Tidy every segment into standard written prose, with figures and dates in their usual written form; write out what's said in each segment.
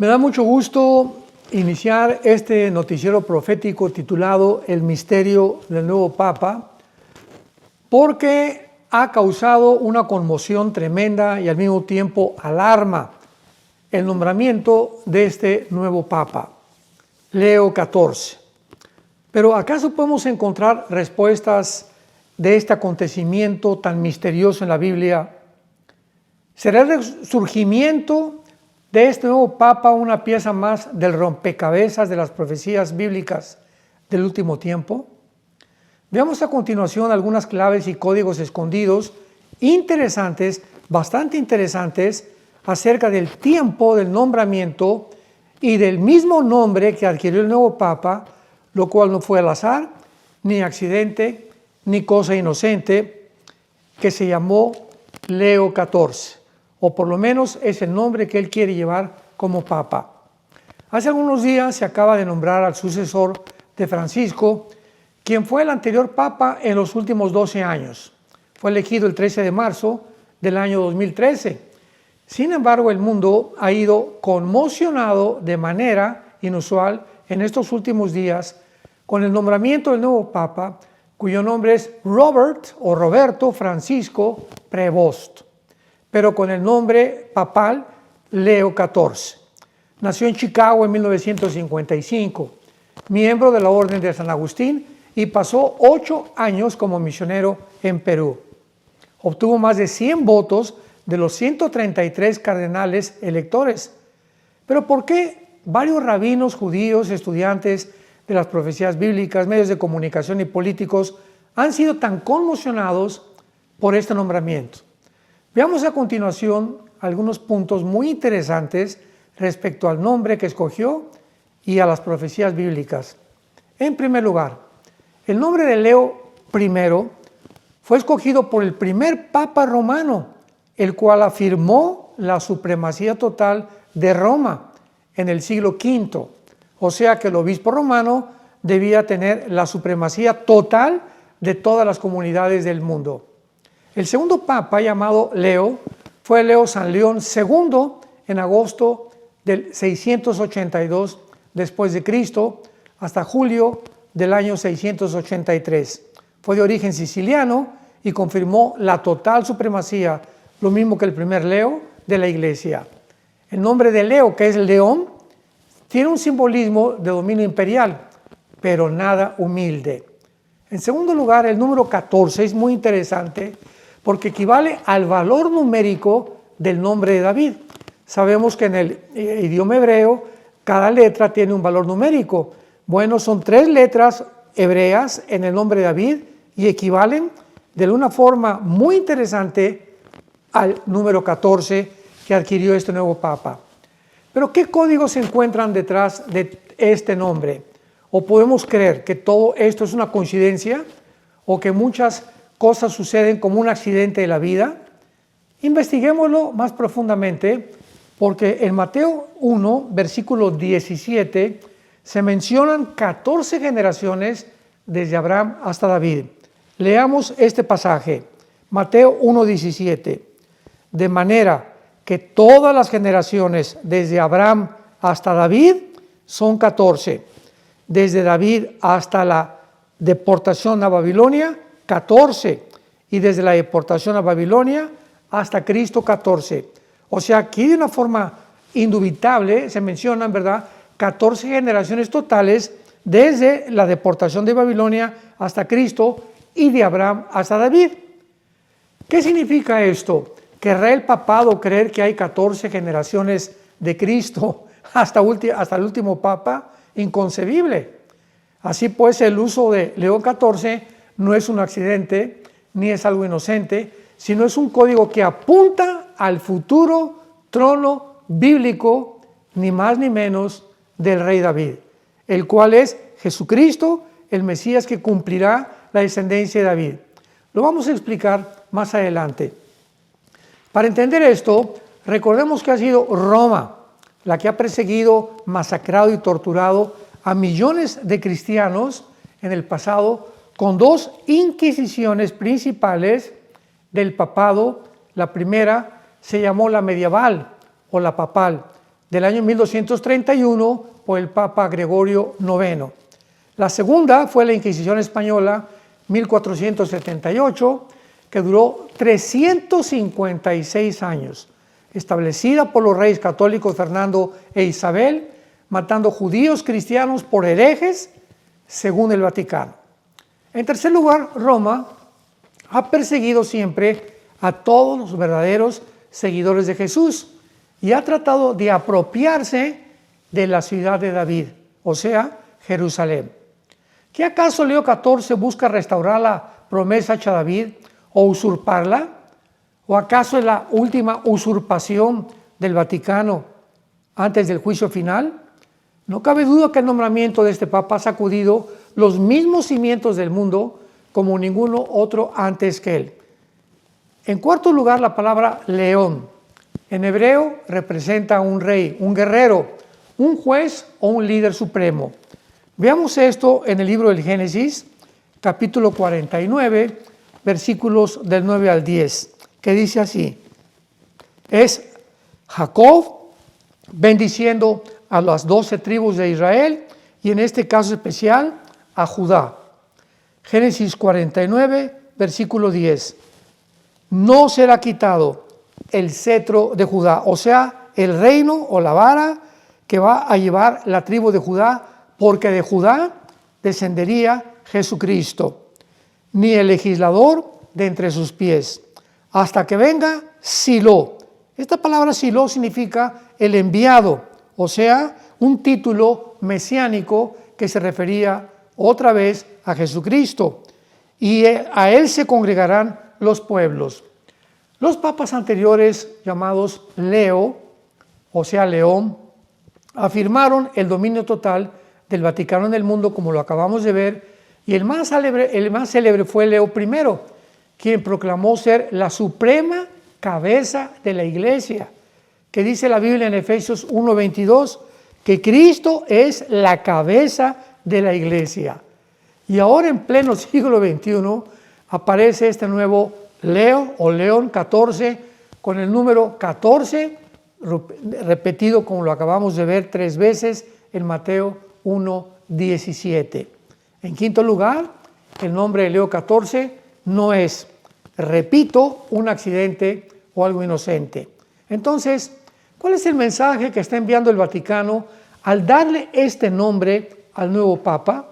Me da mucho gusto iniciar este noticiero profético titulado El misterio del nuevo Papa, porque ha causado una conmoción tremenda y al mismo tiempo alarma el nombramiento de este nuevo Papa, Leo XIV. Pero ¿acaso podemos encontrar respuestas de este acontecimiento tan misterioso en la Biblia? ¿Será el resurgimiento de este nuevo Papa una pieza más del rompecabezas de las profecías bíblicas del último tiempo? Veamos a continuación algunas claves y códigos escondidos interesantes, bastante interesantes, acerca del tiempo del nombramiento y del mismo nombre que adquirió el nuevo Papa, lo cual no fue al azar, ni accidente, ni cosa inocente, que se llamó Leo XIV, o por lo menos es el nombre que él quiere llevar como Papa. Hace algunos días se acaba de nombrar al sucesor de Francisco, quien fue el anterior Papa en los últimos 12 años. Fue elegido el 13 de marzo del año 2013. Sin embargo, el mundo ha ido conmocionado de manera inusual en estos últimos días con el nombramiento del nuevo Papa, cuyo nombre es Roberto Francisco Prevost, pero con el nombre papal Leo XIV. Nació en Chicago en 1955, miembro de la Orden de San Agustín, y pasó 8 años como misionero en Perú. Obtuvo más de 100 votos de los 133 cardenales electores. Pero ¿por qué varios rabinos judíos, estudiantes de las profecías bíblicas, medios de comunicación y políticos han sido tan conmocionados por este nombramiento? Veamos a continuación algunos puntos muy interesantes respecto al nombre que escogió y a las profecías bíblicas. En primer lugar, el nombre de Leo I fue escogido por el primer Papa romano, el cual afirmó la supremacía total de Roma en el siglo V. O sea que el obispo romano debía tener la supremacía total de todas las comunidades del mundo. El segundo Papa, llamado Leo, fue Leo San León II en agosto del 682 después de Cristo hasta julio del año 683. Fue de origen siciliano y confirmó la total supremacía, lo mismo que el primer Leo de la Iglesia. El nombre de Leo, que es león, tiene un simbolismo de dominio imperial, pero nada humilde. En segundo lugar, el número 14 es muy interesante porque equivale al valor numérico del nombre de David. Sabemos que en el idioma hebreo cada letra tiene un valor numérico. Bueno, son 3 letras hebreas en el nombre de David y equivalen de una forma muy interesante al número 14 que adquirió este nuevo Papa. Pero ¿qué códigos se encuentran detrás de este nombre? ¿O podemos creer que todo esto es una coincidencia o que muchas cosas suceden como un accidente de la vida? Investiguémoslo más profundamente, porque en Mateo 1, versículo 17, se mencionan 14 generaciones desde Abraham hasta David. Leamos este pasaje, Mateo 1, 17. De manera que todas las generaciones desde Abraham hasta David son 14. Desde David hasta la deportación a Babilonia, 14. Y desde la deportación a Babilonia hasta Cristo, 14. O sea, aquí de una forma indubitable se mencionan, ¿verdad?, 14 generaciones totales desde la deportación de Babilonia hasta Cristo y de Abraham hasta David. ¿Qué significa esto? ¿Querrá el papado creer que hay 14 generaciones de Cristo hasta el último Papa? Inconcebible. Así pues, el uso de Leo XIV no es un accidente ni es algo inocente, sino es un código que apunta al futuro trono bíblico, ni más ni menos, del rey David, el cual es Jesucristo, el Mesías que cumplirá la descendencia de David. Lo vamos a explicar más adelante. Para entender esto, recordemos que ha sido Roma la que ha perseguido, masacrado y torturado a millones de cristianos en el pasado con 2 inquisiciones principales del papado. La primera se llamó la medieval o la papal, del año 1231 por el Papa Gregorio IX. La segunda fue la Inquisición Española, 1478, que duró 356 años, establecida por los reyes católicos Fernando e Isabel, matando judíos cristianos por herejes, según el Vaticano. En tercer lugar, Roma ha perseguido siempre a todos los verdaderos seguidores de Jesús y ha tratado de apropiarse de la ciudad de David, o sea, Jerusalén. ¿Qué acaso Leo XIV busca restaurar la promesa hecha a David o usurparla? ¿O acaso es la última usurpación del Vaticano antes del juicio final? No cabe duda que el nombramiento de este Papa ha sacudido los mismos cimientos del mundo como ninguno otro antes que él. En cuarto lugar, la palabra león. En hebreo representa a un rey, un guerrero, un juez o un líder supremo. Veamos esto en el libro del Génesis, capítulo 49, versículos del 9 al 10, que dice así: es Jacob bendiciendo a las 12 tribus de Israel y en este caso especial a Judá. Génesis 49, versículo 10. No será quitado el cetro de Judá, o sea, el reino o la vara que va a llevar la tribu de Judá, porque de Judá descendería Jesucristo, ni el legislador de entre sus pies, hasta que venga Silo. Esta palabra Silo significa el enviado, o sea, un título mesiánico que se refería otra vez a Jesucristo, y a él se congregarán los pueblos. Los papas anteriores, llamados Leo, o sea, León, afirmaron el dominio total del Vaticano en el mundo, como lo acabamos de ver, y el más célebre fue Leo I, quien proclamó ser la suprema cabeza de la Iglesia, que dice la Biblia en Efesios 1:22, que Cristo es la cabeza de la Iglesia. Y ahora en pleno siglo XXI aparece este nuevo Leo o León XIV con el número 14, repetido como lo acabamos de ver 3 veces en Mateo 1:17. En quinto lugar, el nombre de Leo XIV no es, repito, un accidente o algo inocente. Entonces, ¿cuál es el mensaje que está enviando el Vaticano al darle este nombre al nuevo Papa?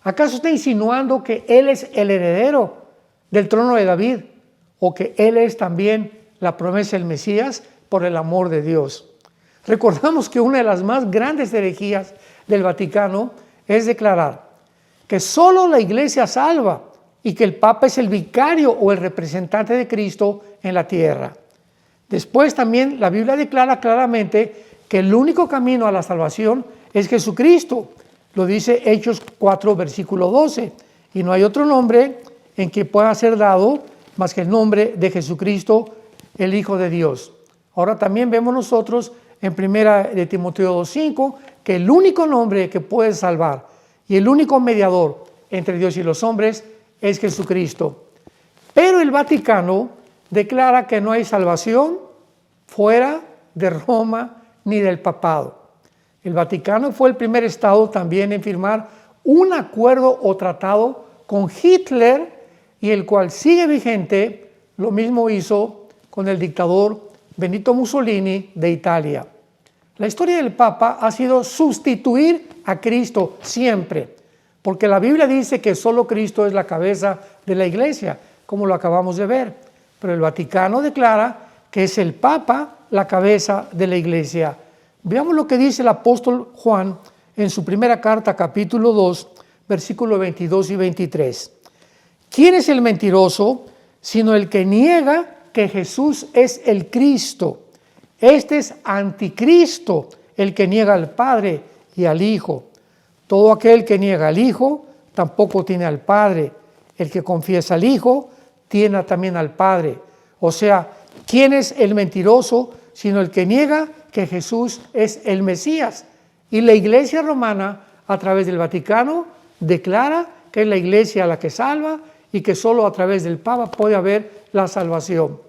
¿Acaso está insinuando que él es el heredero del trono de David o que él es también la promesa del Mesías por el amor de Dios? Recordamos que una de las más grandes herejías del Vaticano es declarar que solo la Iglesia salva y que el Papa es el vicario o el representante de Cristo en la tierra. Después también la Biblia declara claramente que el único camino a la salvación es Jesucristo. Lo dice Hechos 4, versículo 12. Y no hay otro nombre en que pueda ser dado más que el nombre de Jesucristo, el Hijo de Dios. Ahora también vemos nosotros en 1 de Timoteo 2:5 que el único nombre que puede salvar y el único mediador entre Dios y los hombres es Jesucristo. Pero el Vaticano declara que no hay salvación fuera de Roma ni del papado. El Vaticano fue el primer estado también en firmar un acuerdo o tratado con Hitler y el cual sigue vigente. Lo mismo hizo con el dictador Benito Mussolini de Italia. La historia del Papa ha sido sustituir a Cristo siempre, porque la Biblia dice que solo Cristo es la cabeza de la Iglesia, como lo acabamos de ver. Pero el Vaticano declara que es el Papa la cabeza de la Iglesia. Veamos lo que dice el apóstol Juan en su primera carta, capítulo 2, versículos 22 y 23. ¿Quién es el mentiroso sino el que niega que Jesús es el Cristo? Este es anticristo, el que niega al Padre y al Hijo. Todo aquel que niega al Hijo tampoco tiene al Padre. El que confiesa al Hijo tiene también al Padre. O sea, ¿quién es el mentiroso sino el que niega que Jesús es el Mesías? Y la Iglesia romana, a través del Vaticano, declara que es la Iglesia la que salva y que solo a través del Papa puede haber la salvación.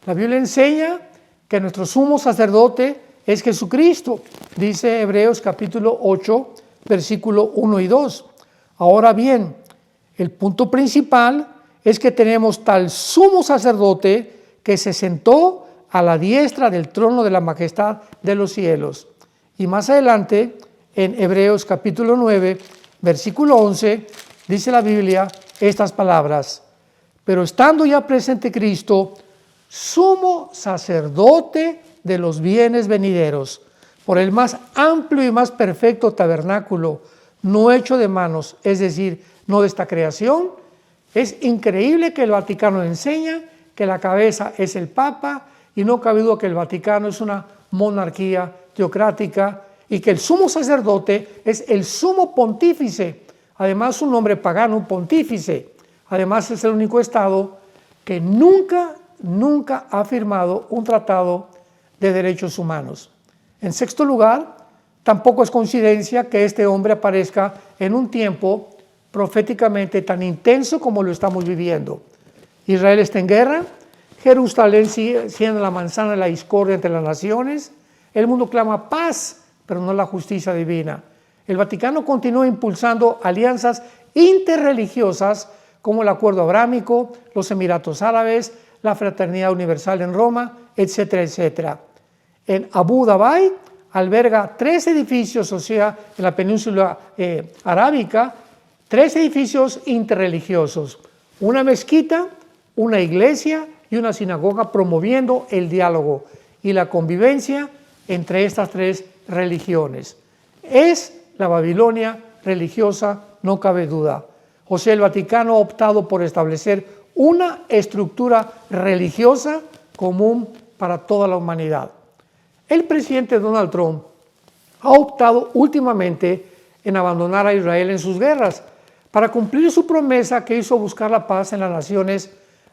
La Biblia enseña que nuestro sumo sacerdote es Jesucristo, dice Hebreos capítulo 8, versículo 1 y 2. Ahora bien, el punto principal es que tenemos tal sumo sacerdote que se sentó a la diestra del trono de la majestad de los cielos. Y más adelante, en Hebreos capítulo 9, versículo 11, dice la Biblia estas palabras: pero estando ya presente Cristo, sumo sacerdote de los bienes venideros, por el más amplio y más perfecto tabernáculo, no hecho de manos, es decir, no de esta creación. Es increíble que el Vaticano enseña que la cabeza es el Papa, y no cabe duda que el Vaticano es una monarquía teocrática y que el sumo sacerdote es el sumo pontífice, además un nombre pagano, un pontífice. Además es el único Estado que nunca ha firmado un tratado de derechos humanos. En sexto lugar, tampoco es coincidencia que este hombre aparezca en un tiempo proféticamente tan intenso como lo estamos viviendo. Israel está en guerra, Jerusalén sigue siendo la manzana de la discordia entre las naciones, el mundo clama paz, pero no la justicia divina. El Vaticano continúa impulsando alianzas interreligiosas como el Acuerdo Abrámico, los Emiratos Árabes, la Fraternidad Universal en Roma, etcétera, etcétera. En Abu Dhabi alberga 3 edificios, o sea, en la península arábica, 3 edificios interreligiosos, una mezquita, una iglesia y una sinagoga, promoviendo el diálogo y la convivencia entre estas 3 religiones. Es la Babilonia religiosa, no cabe duda. O sea, el Vaticano ha optado por establecer una estructura religiosa común para toda la humanidad. El presidente Donald Trump ha optado últimamente en abandonar a Israel en sus guerras para cumplir su promesa que hizo buscar la paz en las naciones,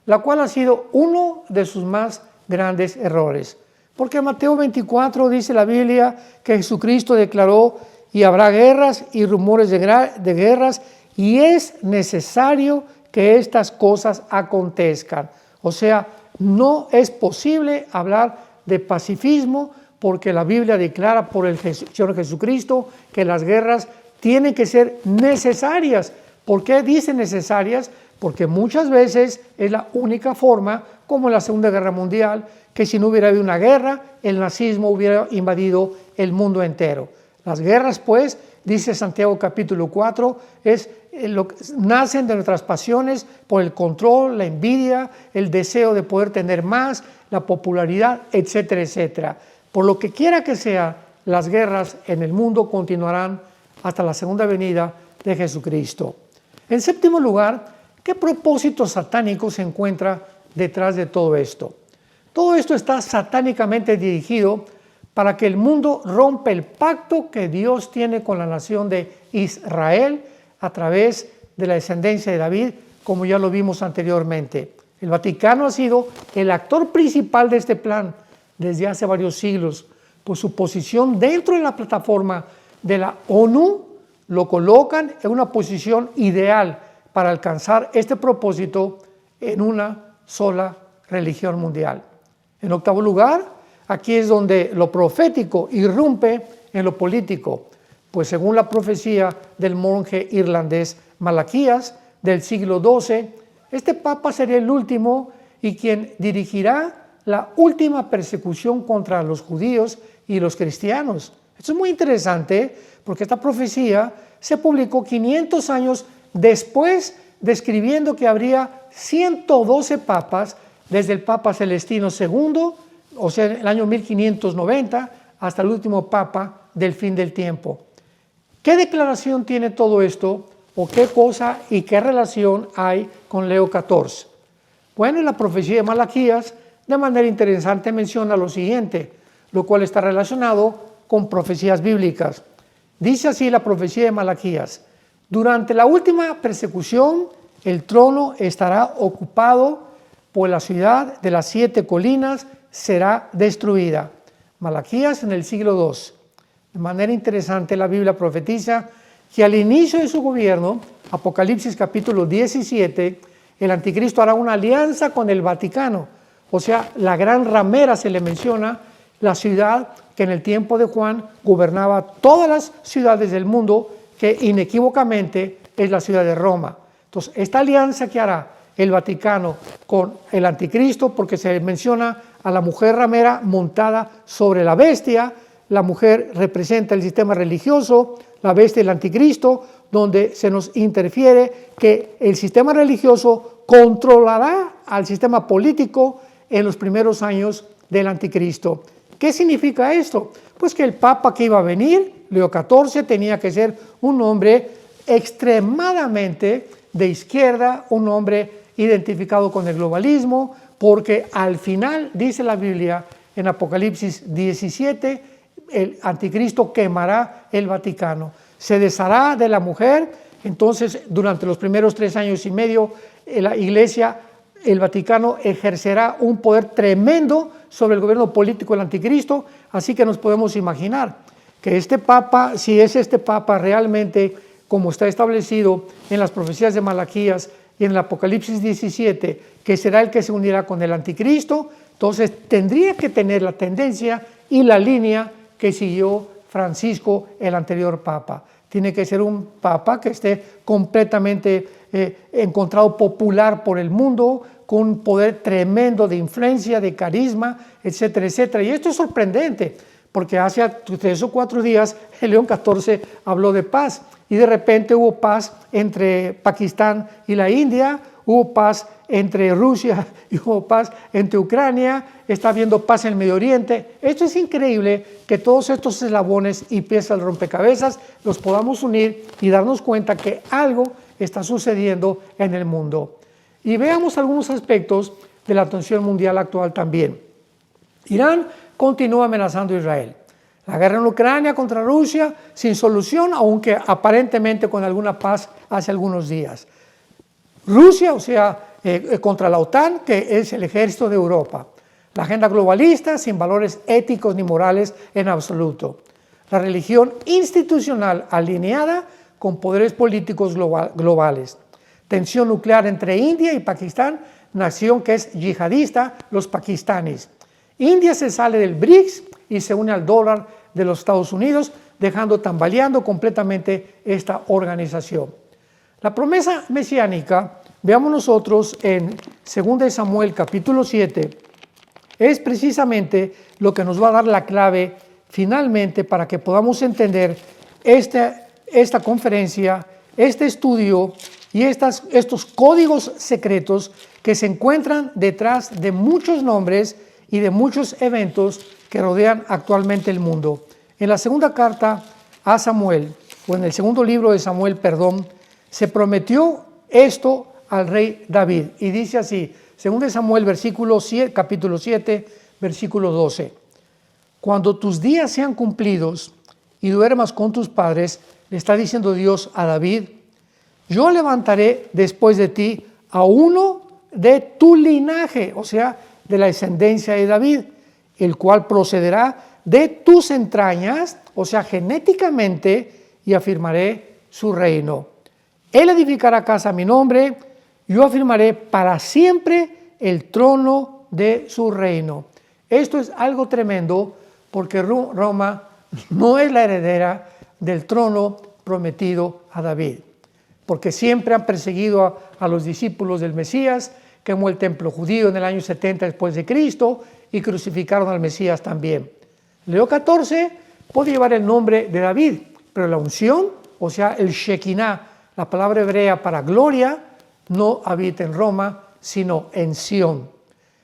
la cual ha sido uno de sus más grandes errores. Porque en Mateo 24 dice la Biblia que Jesucristo declaró: y habrá guerras y rumores de guerras, y es necesario que estas cosas acontezcan. O sea, no es posible hablar de pacifismo, porque la Biblia declara por el Señor Jesucristo que las guerras tienen que ser necesarias. ¿Por qué dice necesarias? Porque muchas veces es la única forma, como en la Segunda Guerra Mundial, que si no hubiera habido una guerra, el nazismo hubiera invadido el mundo entero. Las guerras, pues, dice Santiago capítulo 4, nacen de nuestras pasiones por el control, la envidia, el deseo de poder tener más, la popularidad, etcétera, etcétera. Por lo que quiera que sea, las guerras en el mundo continuarán hasta la segunda venida de Jesucristo. En séptimo lugar, ¿qué propósito satánico se encuentra detrás de todo esto? Todo esto está satánicamente dirigido para que el mundo rompa el pacto que Dios tiene con la nación de Israel a través de la descendencia de David, como ya lo vimos anteriormente. El Vaticano ha sido el actor principal de este plan desde hace varios siglos, por su posición dentro de la plataforma de la ONU, lo colocan en una posición ideal para alcanzar este propósito en una sola religión mundial. En octavo lugar, aquí es donde lo profético irrumpe en lo político, pues según la profecía del monje irlandés Malaquías del siglo XII, este papa sería el último y quien dirigirá la última persecución contra los judíos y los cristianos. Esto es muy interesante porque esta profecía se publicó 500 años después, describiendo que habría 112 papas, desde el Papa Celestino II, o sea, en el año 1590, hasta el último papa del fin del tiempo. ¿Qué declaración tiene todo esto? ¿O qué cosa y qué relación hay con Leo XIV? Bueno, en la profecía de Malaquías, de manera interesante menciona lo siguiente, lo cual está relacionado con profecías bíblicas. Dice así la profecía de Malaquías: durante la última persecución, el trono estará ocupado, pues la ciudad de las 7 colinas será destruida. Malaquías en el siglo II. De manera interesante, la Biblia profetiza que al inicio de su gobierno, Apocalipsis capítulo 17, el anticristo hará una alianza con el Vaticano. O sea, la gran ramera se le menciona, la ciudad que en el tiempo de Juan gobernaba todas las ciudades del mundo, que inequívocamente es la ciudad de Roma. Entonces, esta alianza que hará el Vaticano con el anticristo, porque se menciona a la mujer ramera montada sobre la bestia, la mujer representa el sistema religioso, la bestia el anticristo, donde se nos interfiere que el sistema religioso controlará al sistema político en los primeros años del anticristo. ¿Qué significa esto? Pues que el papa que iba a venir, Leo XIV, tenía que ser un hombre extremadamente de izquierda, un hombre identificado con el globalismo, porque al final, dice la Biblia en Apocalipsis 17, el anticristo quemará el Vaticano, se deshará de la mujer. Entonces durante los primeros 3 años y medio la Iglesia, el Vaticano, ejercerá un poder tremendo sobre el gobierno político del anticristo. Así que nos podemos imaginar que este papa, si es este papa realmente como está establecido en las profecías de Malaquías y en el Apocalipsis 17, que será el que se unirá con el anticristo, entonces tendría que tener la tendencia y la línea que siguió Francisco, el anterior papa. Tiene que ser un papa que esté completamente encontrado popular por el mundo, con un poder tremendo de influencia, de carisma, etcétera, etcétera. Y esto es sorprendente, porque hace 3 o 4 días el León XIV habló de paz, y de repente hubo paz entre Pakistán y la India, hubo paz entre Rusia y hubo paz entre Ucrania, está habiendo paz en el Medio Oriente. Esto es increíble, que todos estos eslabones y piezas del rompecabezas los podamos unir y darnos cuenta que algo está sucediendo en el mundo. Y veamos algunos aspectos de la tensión mundial actual también. Irán continúa amenazando a Israel. La guerra en Ucrania contra Rusia sin solución, aunque aparentemente con alguna paz hace algunos días. Rusia, o sea, contra la OTAN, que es el ejército de Europa. La agenda globalista sin valores éticos ni morales en absoluto. La religión institucional alineada con poderes políticos globales. Tensión nuclear entre India y Pakistán, nación que es yihadista, los pakistaníes. India se sale del BRICS y se une al dólar de los Estados Unidos, dejando tambaleando completamente esta organización. La promesa mesiánica, veamos nosotros en 2 Samuel capítulo 7, es precisamente lo que nos va a dar la clave finalmente para que podamos entender esta conferencia, este estudio y estos códigos secretos que se encuentran detrás de muchos nombres y de muchos eventos que rodean actualmente el mundo. En la segunda carta a Samuel, o en el segundo libro de Samuel, perdón, se prometió esto al rey David, y dice así, 2 Samuel capítulo 7, versículo 12. Cuando tus días sean cumplidos y duermas con tus padres, le está diciendo Dios a David, yo levantaré después de ti a uno de tu linaje, o sea, de la descendencia de David, el cual procederá de tus entrañas, o sea, genéticamente, y afirmaré su reino. Él edificará casa a mi nombre, yo afirmaré para siempre el trono de su reino. Esto es algo tremendo, porque Roma no es la heredera del trono prometido a David, porque siempre han perseguido a los discípulos del Mesías, quemó el templo judío en el año 70 después de Cristo y crucificaron al Mesías también. Leo XIV puede llevar el nombre de David, pero la unción, o sea, el Shekinah, la palabra hebrea para gloria, no habita en Roma, sino en Sión.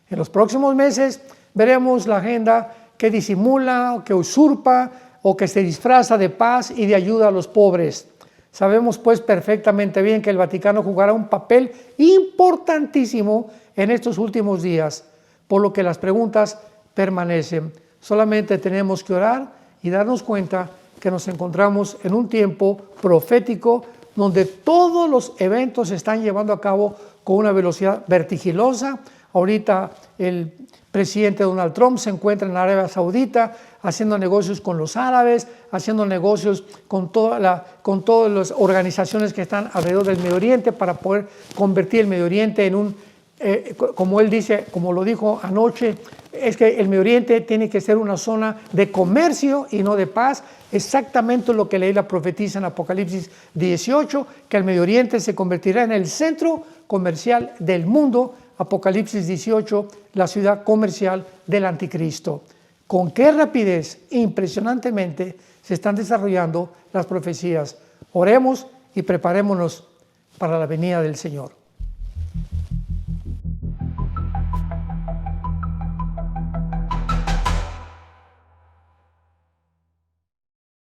En los próximos meses veremos la agenda que disimula, que usurpa o que se disfraza de paz y de ayuda a los pobres. Sabemos pues perfectamente bien que el Vaticano jugará un papel importantísimo en estos últimos días, por lo que las preguntas permanecen. Solamente tenemos que orar y darnos cuenta que nos encontramos en un tiempo profético donde todos los eventos se están llevando a cabo con una velocidad vertiginosa. Ahorita el presidente Donald Trump se encuentra en Arabia Saudita haciendo negocios con los árabes, haciendo negocios con todas las organizaciones que están alrededor del Medio Oriente para poder convertir el Medio Oriente en un como él dice, como lo dijo anoche, es que el Medio Oriente tiene que ser una zona de comercio y no de paz. Exactamente lo que Leila profetiza en Apocalipsis 18, que el Medio Oriente se convertirá en el centro comercial del mundo. Apocalipsis 18, la ciudad comercial del anticristo. Con qué rapidez, impresionantemente, se están desarrollando las profecías. Oremos y preparémonos para la venida del Señor.